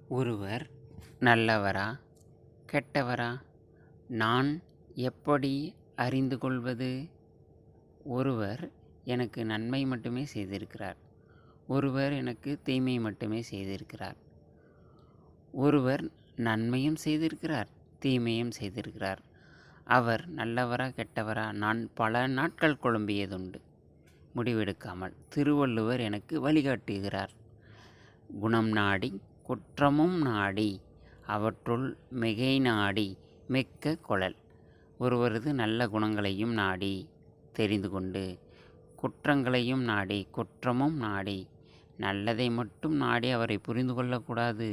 ஒருவர் நல்லவரா கெட்டவரா நான் எப்படி அறிந்து கொள்வது? ஒருவர் எனக்கு நன்மை மட்டுமே செய்திருக்கிறார். ஒருவர் எனக்கு தீமை மட்டுமே செய்திருக்கிறார். ஒருவர் நன்மையும் செய்திருக்கிறார், தீமையும் செய்திருக்கிறார். அவர் நல்லவரா கெட்டவரா நான் பல நாட்கள் குழம்பியதுண்டு முடிவெடுக்காமல். திருவள்ளுவர் எனக்கு வழிகாட்டுகிறார். குணம் நாடி குற்றமும் நாடி அவற்றுள் மிகை நாடி மிக்க கொளல். ஒருவரது நல்ல குணங்களையும் நாடி தெரிந்து கொண்டு, குற்றங்களையும் நாடி குற்றமும் நாடி, நல்லதை மட்டும் நாடி அவரை புரிந்து கொள்ளக்கூடாது.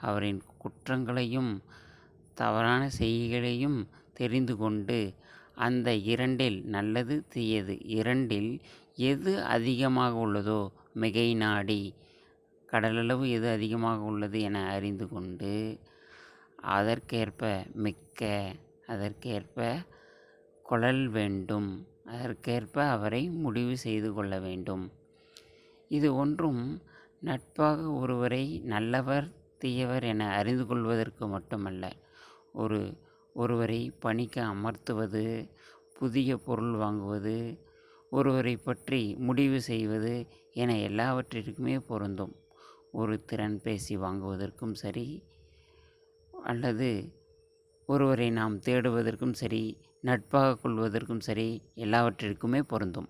அவரின் குற்றங்களையும் தவறான செய்கைகளையும் தெரிந்து கொண்டு, அந்த இரண்டில் நல்லது தீயது இரண்டில் எது அதிகமாக உள்ளதோ மிகை நாடி, கடலளவு எது அதிகமாக உள்ளது என அறிந்து கொண்டு, அதற்கேற்ப மிக்க, அதற்கேற்ப கொளல் வேண்டும், அதற்கேற்ப அவரை முடிவு செய்து கொள்ள வேண்டும். இது ஒன்றும் நட்பாக ஒருவரை நல்லவர் தீயவர் என அறிந்து கொள்வதற்கு மட்டுமல்ல. ஒருவரை பணிக்கு அமர்த்துவது, புதிய பொருள் வாங்குவது, ஒருவரை பற்றி முடிவு செய்வது என எல்லாவற்றிற்குமே பொருந்தும். ஒரு திறன் பேசி வாங்குவதற்கும் சரி, அல்லது ஒருவரை நாம் தேடுவதற்கும் சரி, நட்பாக கொள்வதற்கும் சரி, எல்லாவற்றிற்குமே பொருந்தும்.